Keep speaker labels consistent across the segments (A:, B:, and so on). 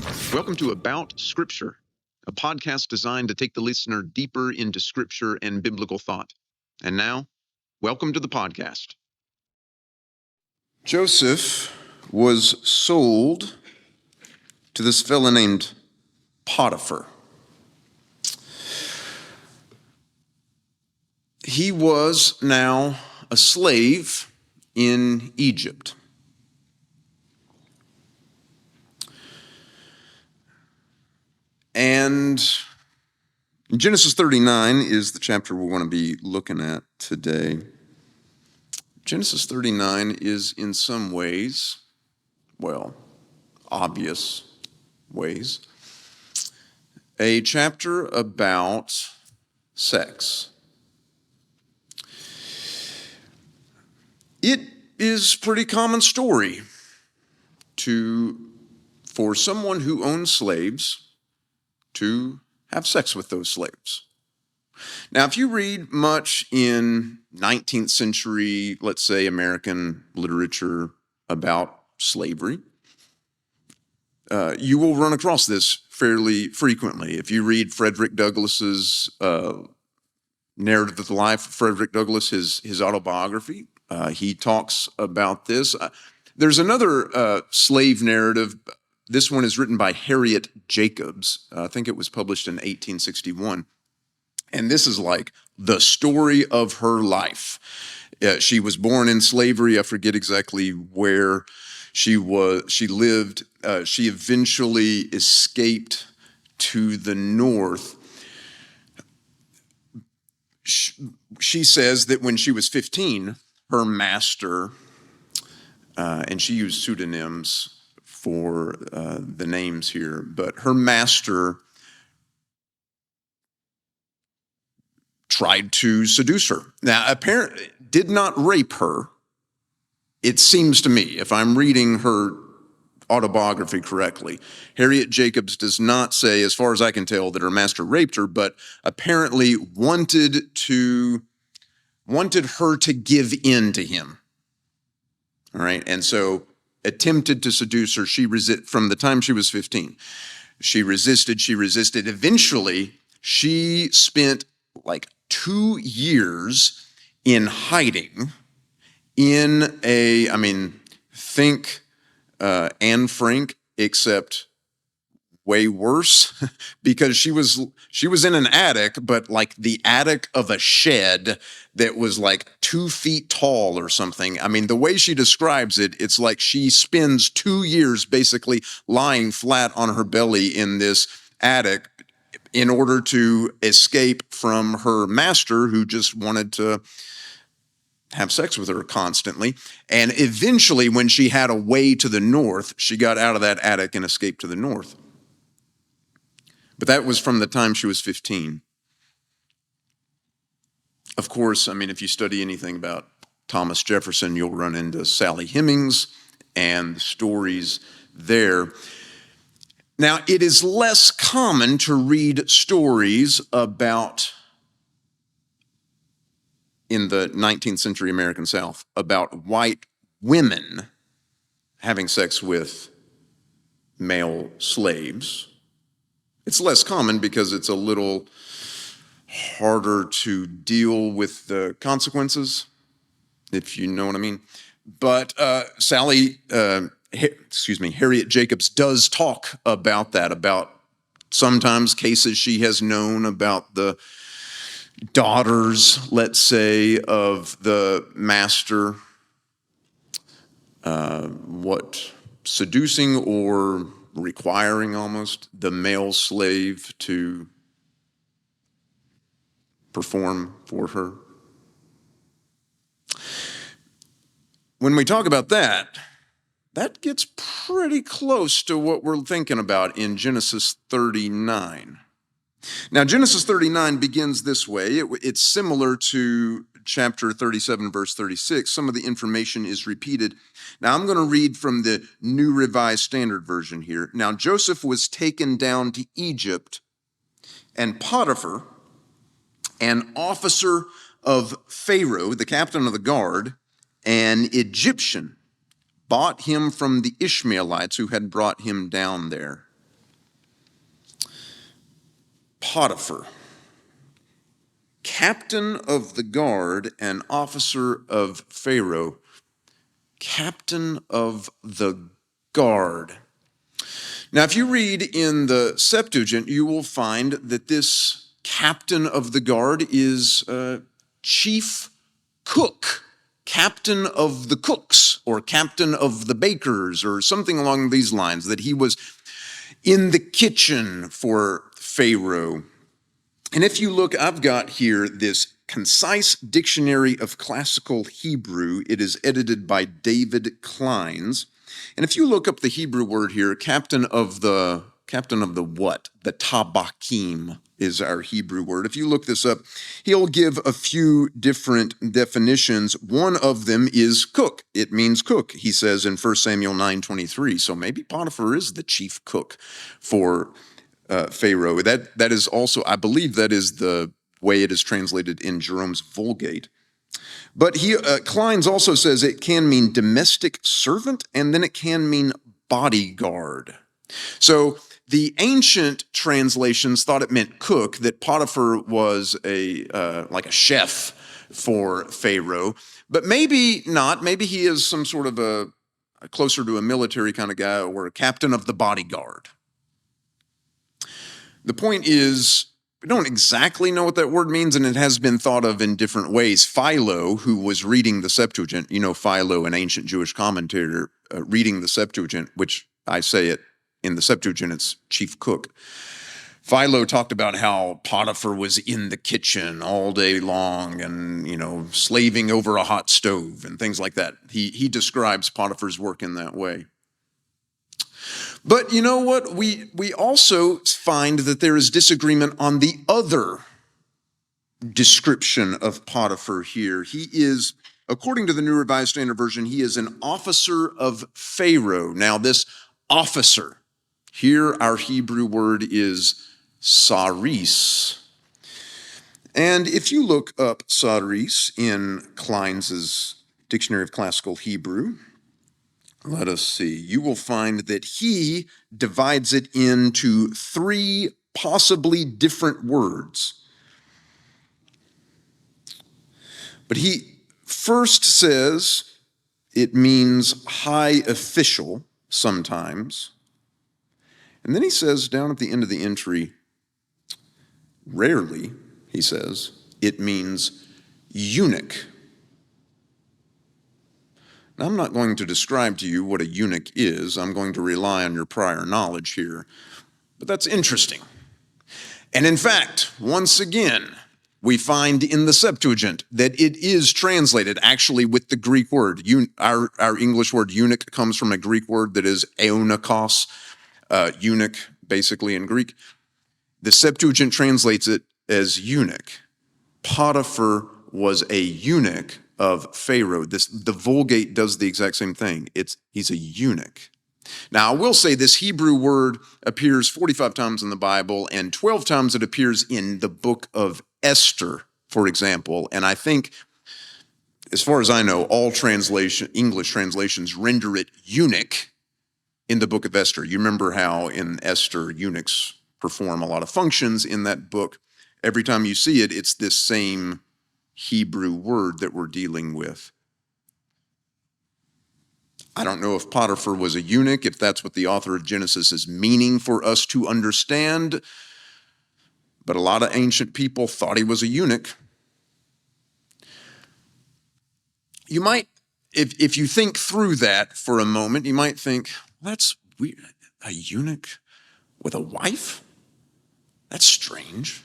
A: Welcome to About Scripture, a podcast designed to take the listener deeper into Scripture and biblical thought. And now, welcome to the podcast.
B: Joseph was sold to this fellow named Potiphar. He was now a slave in Egypt. And Genesis 39 is the chapter we're going to be looking at today. Genesis 39 is in some ways, obvious ways, a chapter about sex. It is a pretty common story for someone who owns slaves to have sex with those slaves. Now, if you read much in 19th century, let's say, American literature about slavery, you will run across this fairly frequently. If you read Frederick Douglass's narrative of the life of Frederick Douglass, his autobiography, he talks about this. There's another slave narrative. This one is written by Harriet Jacobs. I think it was published in 1861. And this is like the story of her life. She was born in slavery. I forget exactly where she lived. She eventually escaped to the north. She says that when she was 15, her master, and she used pseudonyms for the names here, but her master tried to seduce her. Now, apparently, did not rape her. It seems to me, if I'm reading her autobiography correctly, Harriet Jacobs does not say, as far as I can tell, that her master raped her, but apparently wanted her to give in to him. All right, and so attempted to seduce her. From the time she was 15. She resisted. Eventually, she spent like 2 years in hiding in think Anne Frank, except way worse, because she was in an attic, but like the attic of a shed that was like 2 feet tall or something. I mean, the way she describes it, it's like she spends 2 years basically lying flat on her belly in this attic in order to escape from her master, who just wanted to have sex with her constantly. And eventually, when she had a way to the north, she got out of that attic and escaped to the north. But that was from the time she was 15. Of course, I mean, if you study anything about Thomas Jefferson, you'll run into Sally Hemings and the stories there. Now, it is less common to read stories about, in the 19th century American South, about white women having sex with male slaves. It's less common because it's a little harder to deal with the consequences, if you know what I mean. But Harriet Jacobs does talk about that, about sometimes cases she has known about the daughters, let's say, of the master, seducing or requiring almost the male slave to perform for her. When we talk about that gets pretty close to what we're thinking about in Genesis 39. Now, Genesis 39 begins this way. It's similar to chapter 37, verse 36. Some of the information is repeated. Now, I'm going to read from the New Revised Standard Version here. Now, Joseph was taken down to Egypt, and Potiphar, an officer of Pharaoh, the captain of the guard, an Egyptian, bought him from the Ishmaelites who had brought him down there. Potiphar, captain of the guard and officer of Pharaoh. Captain of the guard. Now, if you read in the Septuagint, you will find that this captain of the guard is chief cook, captain of the cooks, or captain of the bakers, or something along these lines, that he was in the kitchen for Pharaoh. And if you look, I've got here this Concise Dictionary of Classical Hebrew. It is edited by David Kleins. And if you look up the Hebrew word here, captain of the what? The tabakim is our Hebrew word. If you look this up, he'll give a few different definitions. One of them is cook. It means cook, he says in 1 Samuel 9:23. So maybe Potiphar is the chief cook for Pharaoh. That is also, I believe that is the way it is translated in Jerome's Vulgate. But Kleins also says it can mean domestic servant, and then it can mean bodyguard. So the ancient translations thought it meant cook, that Potiphar was like a chef for Pharaoh, but maybe not. Maybe he is some sort of a closer to a military kind of guy, or a captain of the bodyguard. The point is, we don't exactly know what that word means, and it has been thought of in different ways. Philo, who was reading the Septuagint, Philo, an ancient Jewish commentator, reading the Septuagint, which I say it in the Septuagint, it's chief cook. Philo talked about how Potiphar was in the kitchen all day long and, slaving over a hot stove and things like that. He describes Potiphar's work in that way. But you know what? We also find that there is disagreement on the other description of Potiphar here. He is, according to the New Revised Standard Version, he is an officer of Pharaoh. Now, this officer, here our Hebrew word is saris. And if you look up saris in Kleins's Dictionary of Classical Hebrew, let us see. You will find that he divides it into three possibly different words. But he first says it means high official sometimes. And then he says down at the end of the entry, rarely, he says, it means eunuch. Now, I'm not going to describe to you what a eunuch is. I'm going to rely on your prior knowledge here. But that's interesting. And in fact, once again, we find in the Septuagint that it is translated actually with the Greek word. Our English word eunuch comes from a Greek word that is eunuchos, eunuch basically in Greek. The Septuagint translates it as eunuch. Potiphar was a eunuch of Pharaoh. The Vulgate does the exact same thing. He's a eunuch. Now, I will say this Hebrew word appears 45 times in the Bible, and 12 times it appears in the book of Esther, for example. And I think, as far as I know, all English translations render it eunuch in the book of Esther. You remember how in Esther, eunuchs perform a lot of functions in that book. Every time you see it, it's this same Hebrew word that we're dealing with. I don't know if Potiphar was a eunuch, if that's what the author of Genesis is meaning for us to understand, but a lot of ancient people thought he was a eunuch. You might, if you think through that for a moment, you might think, that's weird, a eunuch with a wife? That's strange.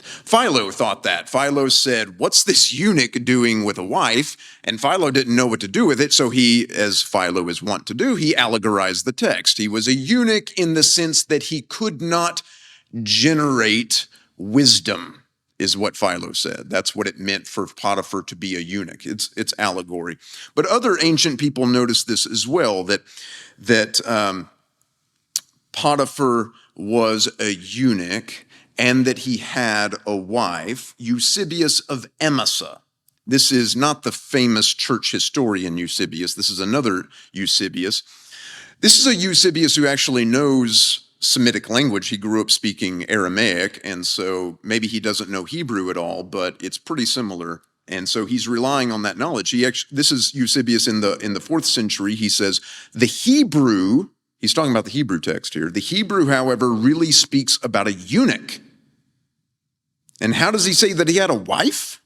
B: Philo thought that. Philo said, what's this eunuch doing with a wife? And Philo didn't know what to do with it, so he, as Philo is wont to do, he allegorized the text. He was a eunuch in the sense that he could not generate wisdom, is what Philo said. That's what it meant for Potiphar to be a eunuch. It's allegory. But other ancient people noticed this as well, that Potiphar was a eunuch, and that he had a wife, Eusebius of Emesa. This is not the famous church historian Eusebius. This is another Eusebius. This is a Eusebius who actually knows Semitic language. He grew up speaking Aramaic, and so maybe he doesn't know Hebrew at all, but it's pretty similar. And so he's relying on that knowledge. This is Eusebius in the 4th century. He says the Hebrew, he's talking about the Hebrew text here. The Hebrew, however, really speaks about a eunuch. And how does he say that he had a wife?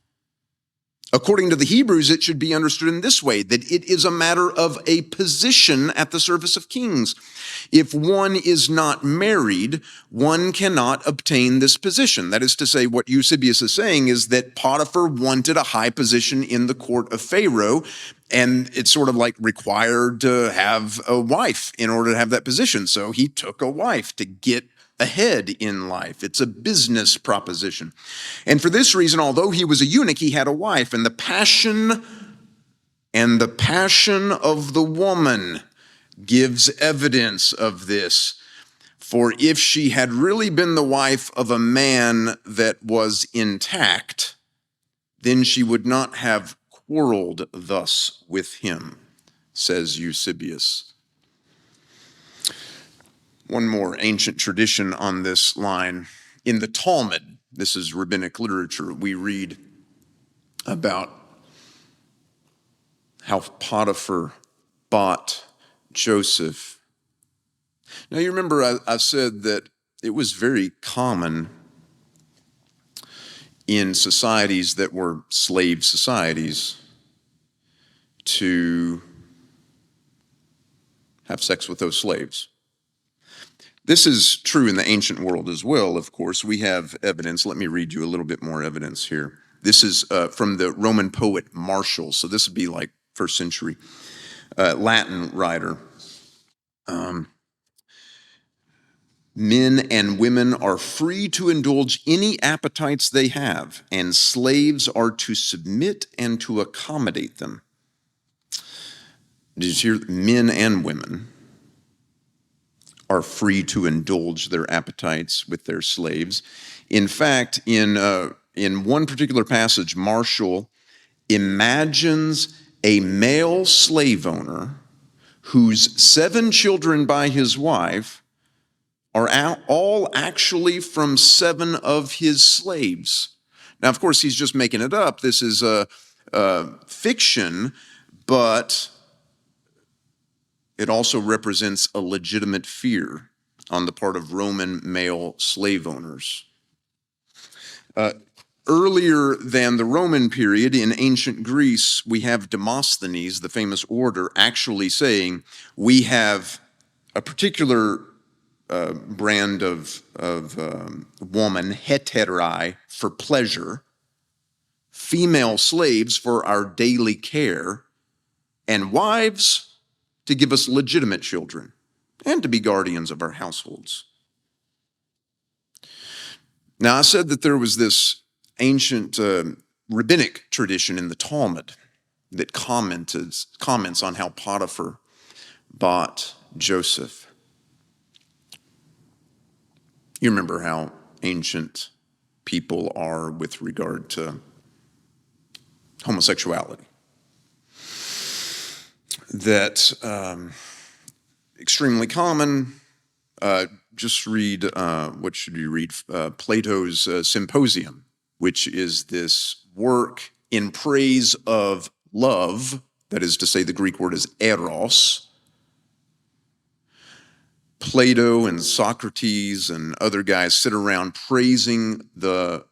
B: According to the Hebrews, it should be understood in this way, that it is a matter of a position at the service of kings. If one is not married, one cannot obtain this position. That is to say, what Eusebius is saying is that Potiphar wanted a high position in the court of Pharaoh, and it's sort of like required to have a wife in order to have that position. So he took a wife to get ahead in life. It's a business proposition. And for this reason, although he was a eunuch, he had a wife, and the passion of the woman gives evidence of this. For if she had really been the wife of a man that was intact, then she would not have quarreled thus with him, says Eusebius. One more ancient tradition on this line. In the Talmud, this is rabbinic literature, we read about how Potiphar bought Joseph. Now you remember I said that it was very common in societies that were slave societies to have sex with those slaves. This is true in the ancient world as well, of course. We have evidence. Let me read you a little bit more evidence here. This is from the Roman poet Martial. So this would be like 1st century Latin writer. Men and women are free to indulge any appetites they have, and slaves are to submit and to accommodate them. Did you hear? Men and women are free to indulge their appetites with their slaves. In fact, in one particular passage, Martial imagines a male slave owner whose 7 children by his wife are all actually from 7 of his slaves. Now, of course, he's just making it up. This is a fiction, but it also represents a legitimate fear on the part of Roman male slave owners. Earlier than the Roman period, in ancient Greece, we have Demosthenes, the famous orator, actually saying, we have a particular brand of woman, heterai, for pleasure, female slaves for our daily care, and wives to give us legitimate children and to be guardians of our households. Now, I said that there was this ancient rabbinic tradition in the Talmud that comments on how Potiphar bought Joseph. You remember how ancient people are with regard to homosexuality. That extremely common. Just read, what should you read? Plato's Symposium, which is this work in praise of love. That is to say, the Greek word is eros. Plato and Socrates and other guys sit around praising the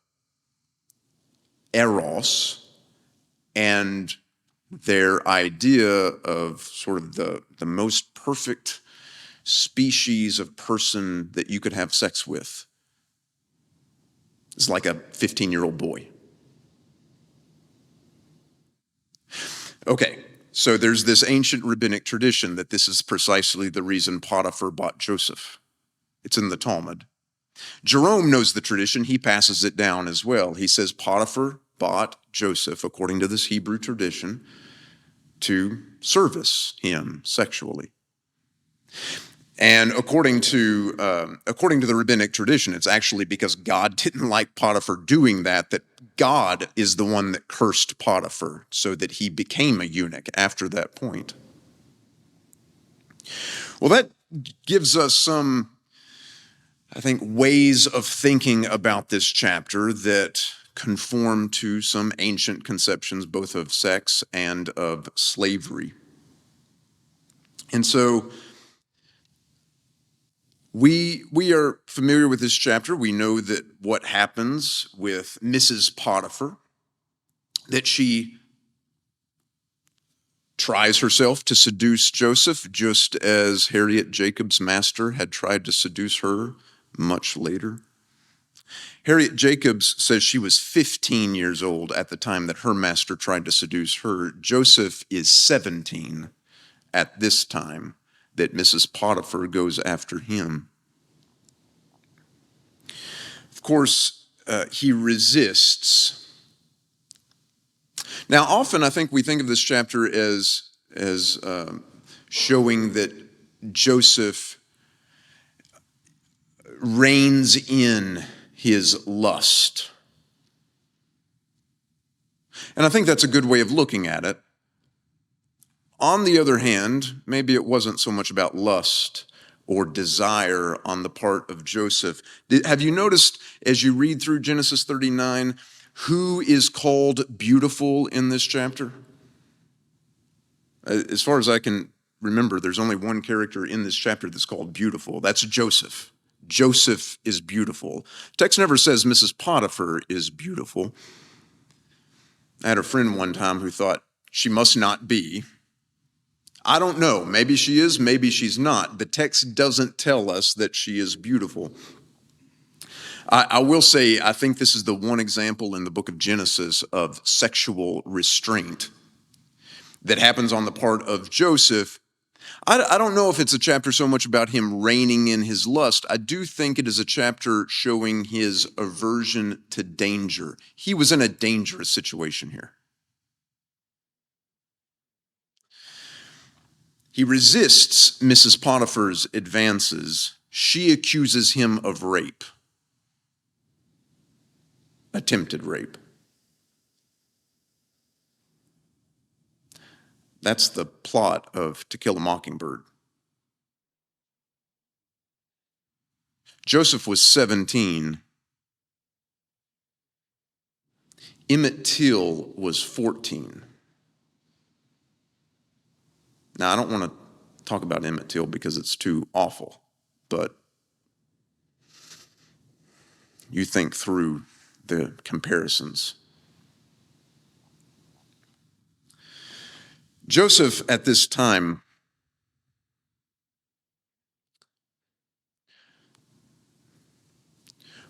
B: eros and their idea of sort of the most perfect species of person that you could have sex with. It's like a 15-year-old boy. Okay, so there's this ancient rabbinic tradition that this is precisely the reason Potiphar bought Joseph. It's in the Talmud. Jerome knows the tradition. He passes it down as well. He says Potiphar bought Joseph, according to this Hebrew tradition, to service him sexually. And according to the rabbinic tradition, it's actually because God didn't like Potiphar doing that God is the one that cursed Potiphar so that he became a eunuch after that point. Well, that gives us some I think, ways of thinking about this chapter that conform to some ancient conceptions, both of sex and of slavery. And so we are familiar with this chapter. We know that what happens with Mrs. Potiphar, that she tries herself to seduce Joseph, just as Harriet Jacob's master had tried to seduce her much later. Harriet Jacobs says she was 15 years old at the time that her master tried to seduce her. Joseph is 17 at this time that Mrs. Potiphar goes after him. Of course, he resists. Now, often I think we think of this chapter as showing that Joseph reins in his lust. And I think that's a good way of looking at it. On the other hand, maybe it wasn't so much about lust or desire on the part of Joseph. Have you noticed as you read through Genesis 39, who is called beautiful in this chapter? As far as I can remember, there's only one character in this chapter that's called beautiful. That's Joseph. Joseph is beautiful. The text never says Mrs. Potiphar is beautiful. I had a friend one time who thought she must not be. I don't know. Maybe she is, maybe she's not. The text doesn't tell us that she is beautiful. I will say, I think this is the one example in the book of Genesis of sexual restraint that happens on the part of Joseph. I don't know if it's a chapter so much about him reining in his lust. I do think it is a chapter showing his aversion to danger. He was in a dangerous situation here. He resists Mrs. Potiphar's advances. She accuses him of rape, attempted rape. That's the plot of To Kill a Mockingbird. Joseph was 17. M.Phil was 14. Now, I don't want to talk about M.Phil because it's too awful, but you think through the comparisons. Joseph at this time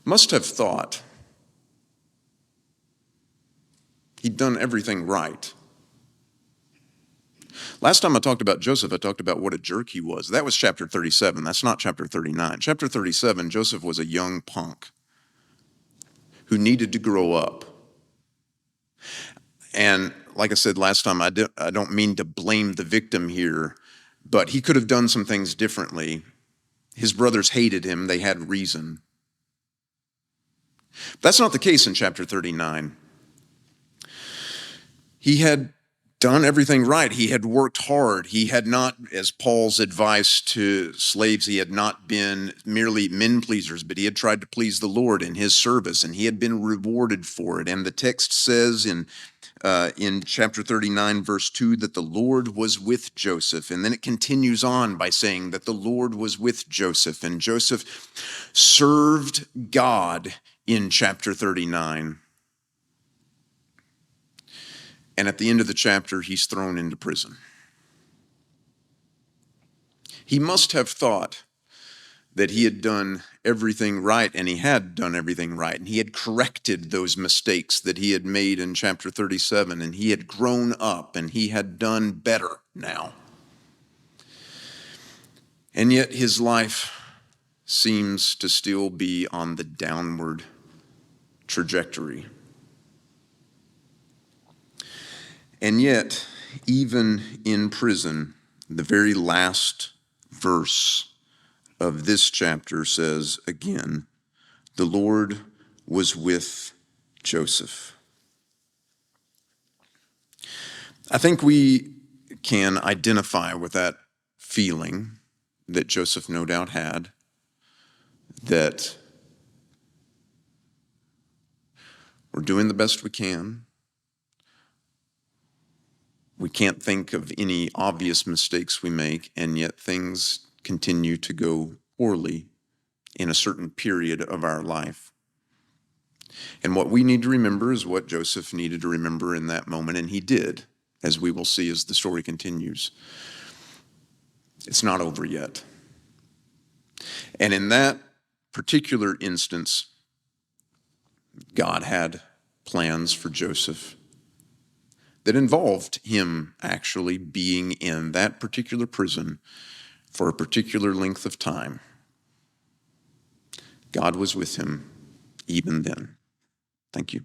B: must have thought he'd done everything right. Last time I talked about Joseph, I talked about what a jerk he was. That was chapter 37. That's not chapter 39. Chapter 37, Joseph was a young punk who needed to grow up. And like I said last time, I don't mean to blame the victim here, but he could have done some things differently. His brothers hated him. They had reason. That's not the case in chapter 39. He had done everything right. He had worked hard. He had not, as Paul's advice to slaves, he had not been merely men pleasers, but he had tried to please the Lord in his service, and he had been rewarded for it. And the text says in chapter 39, verse 2, that the Lord was with Joseph. And then it continues on by saying that the Lord was with Joseph, and Joseph served God in chapter 39. And at the end of the chapter, he's thrown into prison. He must have thought that he had done everything right, and he had done everything right, and he had corrected those mistakes that he had made in chapter 37, and he had grown up, and he had done better now. And yet his life seems to still be on the downward trajectory. And yet, even in prison, the very last verse of this chapter says, again, the Lord was with Joseph. I think we can identify with that feeling that Joseph no doubt had that we're doing the best we can. We can't think of any obvious mistakes we make, and yet things continue to go poorly in a certain period of our life. And what we need to remember is what Joseph needed to remember in that moment, and he did, as we will see as the story continues. It's not over yet. And in that particular instance, God had plans for Joseph that involved him actually being in that particular prison for a particular length of time. God was with him even then. Thank you.